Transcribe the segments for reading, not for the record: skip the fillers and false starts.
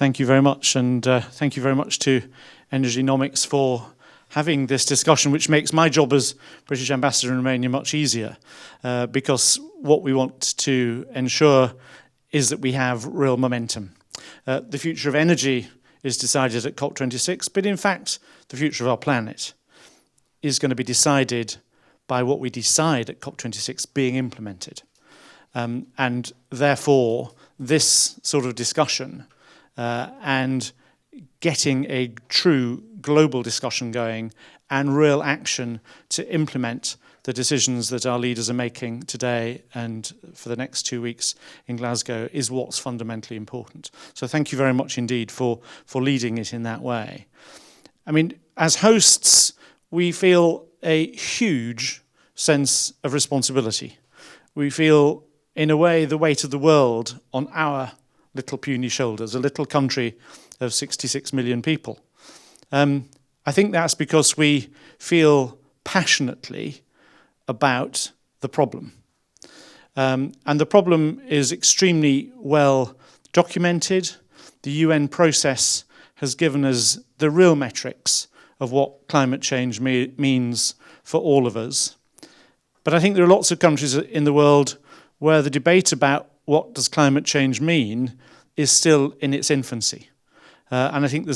Thank you very much, and thank you very much to Energynomics for having this discussion, which makes my job as British Ambassador in Romania much easier, because what we want to ensure is that we have real momentum. The future of energy is decided at COP26, but in fact, the future of our planet is going to be decided by what we decide at COP26 being implemented. And therefore, this sort of discussion and getting a true global discussion going and real action to implement the decisions that our leaders are making today and for the next 2 weeks in Glasgow is what's fundamentally important. So thank you very much indeed for leading it in that way. I mean, as hosts, we feel a huge sense of responsibility. We feel, in a way, the weight of the world on our little puny shoulders, a little country of 66 million people. I think that's because we feel passionately about the problem. And the problem is extremely well documented. The UN process has given us the real metrics of what climate change means for all of us. But I think there are lots of countries in the world where the debate about what does climate change mean is still in its infancy. And I think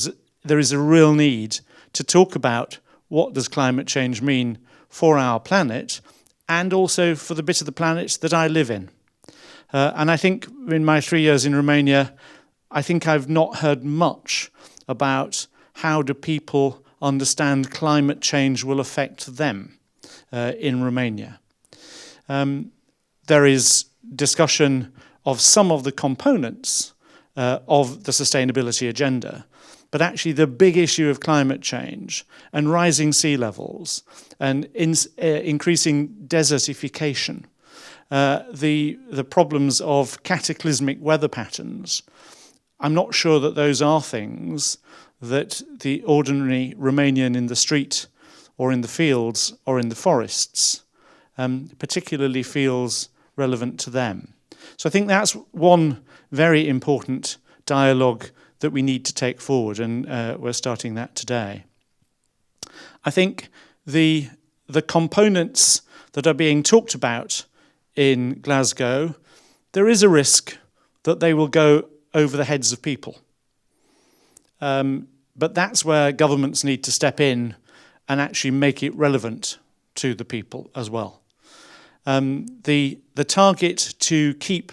there is a real need to talk about what does climate change mean for our planet and also for the bit of the planet that I live in. And I think in my 3 years in Romania, I think I've not heard much about how do people understand climate change will affect them in Romania. There is discussion of some of the components of the sustainability agenda, but actually the big issue of climate change and rising sea levels and increasing desertification, the problems of cataclysmic weather patterns, I'm not sure that those are things that the ordinary Romanian in the street or in the fields or in the forests particularly feels relevant to them. So I think that's one very important dialogue that we need to take forward, and we're starting that today. I think the components that are being talked about in Glasgow, there is a risk that they will go over the heads of people. But that's where governments need to step in and actually make it relevant to the people as well. The target to keep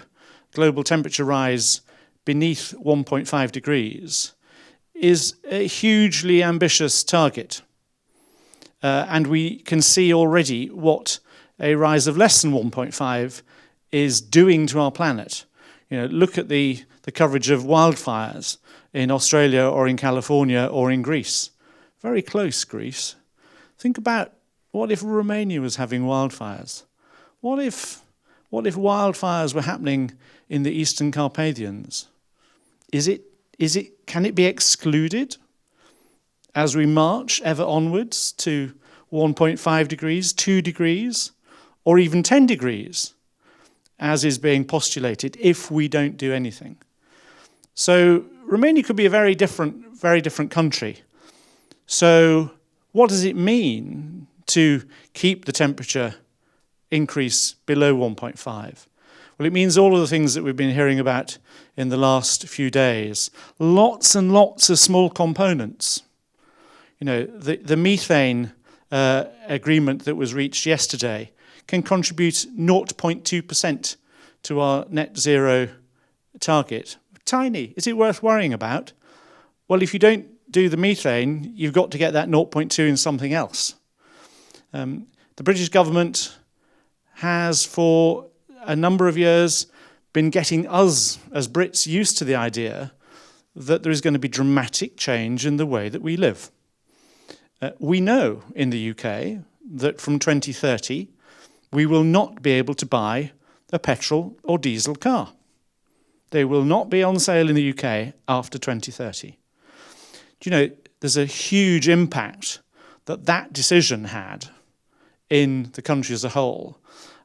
global temperature rise beneath 1.5 degrees is a hugely ambitious target. And we can see already what a rise of less than 1.5 is doing to our planet. You know, look at the coverage of wildfires in Australia or in California or in Greece. Very close, Greece. Think about what if Romania was having wildfires? What if wildfires were happening in the Eastern Carpathians? Can it be excluded as we march ever onwards to 1.5 degrees, 2 degrees, or even 10 degrees, as is being postulated, if we don't do anything? So Romania could be a very different country. So what does it mean to keep the temperature increase below 1.5? Well, it means all of the things that we've been hearing about in the last few days. Lots and lots of small components. You know, the methane agreement that was reached yesterday can contribute 0.2% to our net zero target. Tiny. Is it worth worrying about? Well, if you don't do the methane, you've got to get that 0.2 in something else. The British government has, for a number of years, been getting us, as Brits, used to the idea that there is going to be dramatic change in the way that we live. We know in the UK that from 2030, we will not be able to buy a petrol or diesel car. They will not be on sale in the UK after 2030. Do you know, there's a huge impact that decision had in the country as a whole.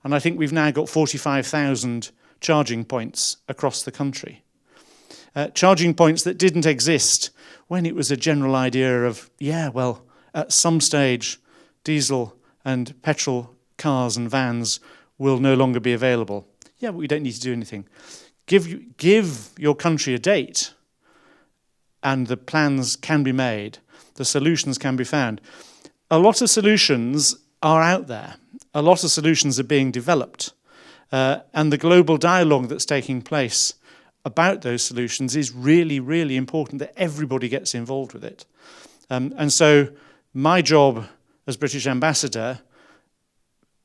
And I think we've now got 45,000 charging points across the country. charging points that didn't exist when it was a general idea of, yeah, well, at some stage, diesel and petrol cars and vans will no longer be available. Yeah, but we don't need to do anything. Give your country a date, and the plans can be made. The solutions can be found. A lot of solutions are out there. A lot of solutions are being developed. And the global dialogue that's taking place about those solutions is really, really important that everybody gets involved with it. And so my job as British ambassador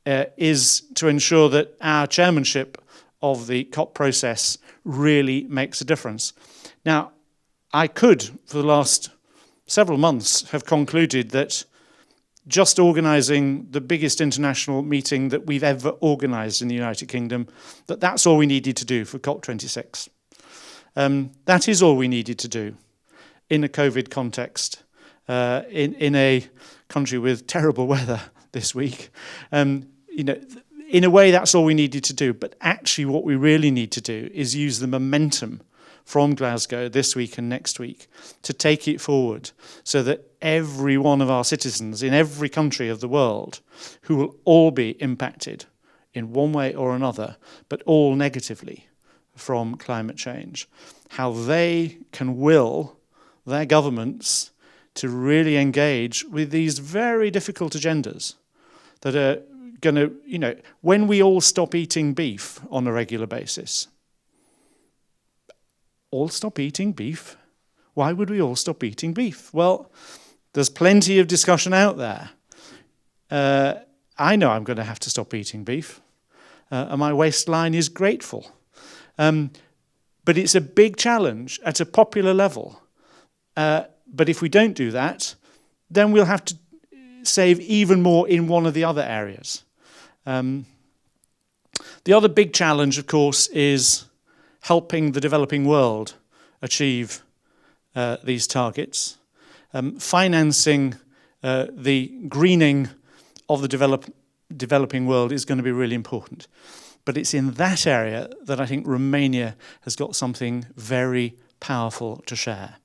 is to ensure that our chairmanship of the COP process really makes a difference. Now, I could, for the last several months, have concluded that just organising the biggest international meeting that we've ever organised in the United Kingdom, that's all we needed to do for COP26. That is all we needed to do in a COVID context, in a country with terrible weather this week. In a way, that's all we needed to do. But actually, what we really need to do is use the momentum from Glasgow this week and next week to take it forward so that every one of our citizens in every country of the world, who will all be impacted in one way or another, but all negatively from climate change, how they can will their governments to really engage with these very difficult agendas that are going to, when we all stop eating beef on a regular basis, all stop eating beef? Why would we all stop eating beef? Well, there's plenty of discussion out there. I know I'm going to have to stop eating beef, and my waistline is grateful. But it's a big challenge at a popular level. But if we don't do that, then we'll have to save even more in one of the other areas. The other big challenge, of course, is helping the developing world achieve these targets. Financing the greening of the developing world is going to be really important. But it's in that area that I think Romania has got something very powerful to share.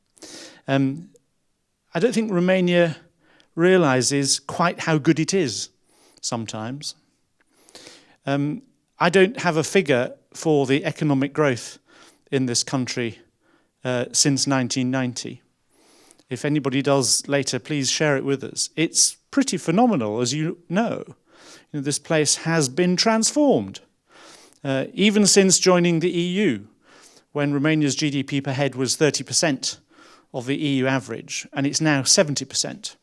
I don't think Romania realises quite how good it is sometimes. I don't have a figure for the economic growth in this country since 1990. If anybody does later, please share it with us. It's pretty phenomenal, as you know. This place has been transformed. Even since joining the EU, when Romania's GDP per head was 30% of the EU average, and it's now 70%,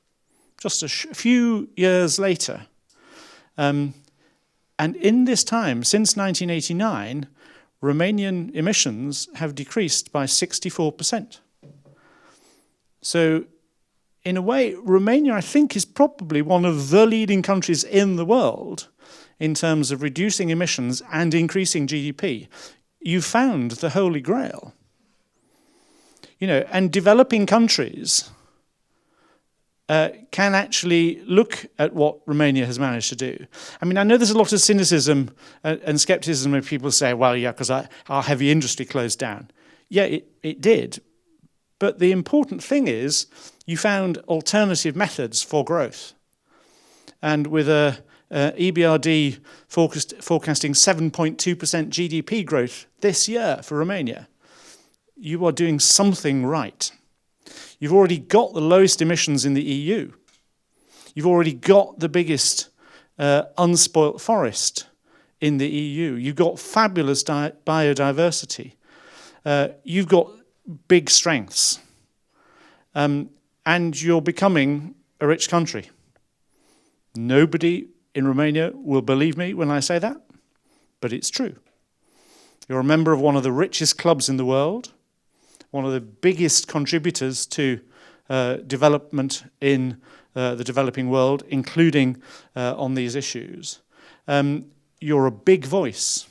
just a few years later. And in this time, since 1989, Romanian emissions have decreased by 64%. So, in a way, Romania, I think, is probably one of the leading countries in the world in terms of reducing emissions and increasing GDP. You found the Holy Grail. And developing countries can actually look at what Romania has managed to do. I mean, I know there's a lot of cynicism and skepticism when people say, well, yeah, because our heavy industry closed down. Yeah, it did. But the important thing is you found alternative methods for growth. And with a EBRD forecasting 7.2% GDP growth this year for Romania, you are doing something right. You've already got the lowest emissions in the EU. You've already got the biggest unspoilt forest in the EU. You've got fabulous biodiversity. You've got big strengths. And you're becoming a rich country. Nobody in Romania will believe me when I say that, but it's true. You're a member of one of the richest clubs in the world, one of the biggest contributors to development in the developing world, including on these issues. You're a big voice.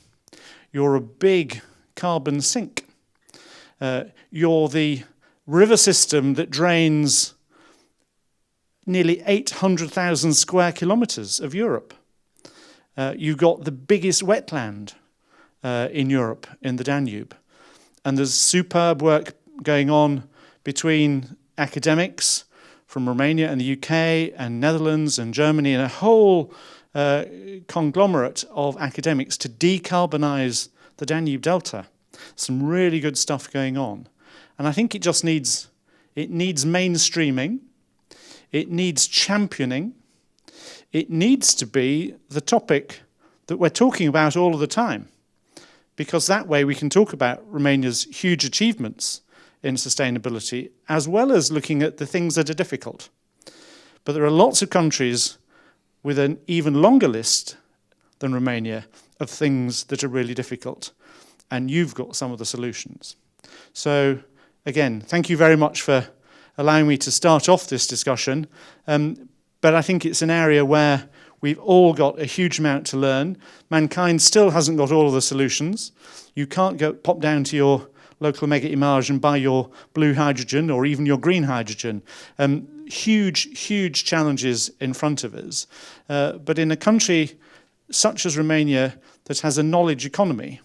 You're a big carbon sink. You're the river system that drains nearly 800,000 square kilometres of Europe. You've got the biggest wetland in Europe, in the Danube. And there's superb work going on between academics from Romania and the UK and Netherlands and Germany and a whole conglomerate of academics to decarbonize the Danube Delta. Some really good stuff going on. And I think it just needs mainstreaming, it needs championing, it needs to be the topic that we're talking about all of the time, because that way we can talk about Romania's huge achievements in sustainability, as well as looking at the things that are difficult. But there are lots of countries with an even longer list than Romania of things that are really difficult, and you've got some of the solutions. So, again, thank you very much for allowing me to start off this discussion, but I think it's an area where we've all got a huge amount to learn. Mankind still hasn't got all of the solutions. You can't pop down to your local mega image and buy your blue hydrogen or even your green hydrogen. Huge challenges in front of us. But in a country such as Romania that has a knowledge economy,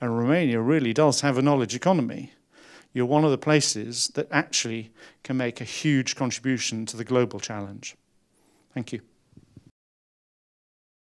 and Romania really does have a knowledge economy, you're one of the places that actually can make a huge contribution to the global challenge. Thank you.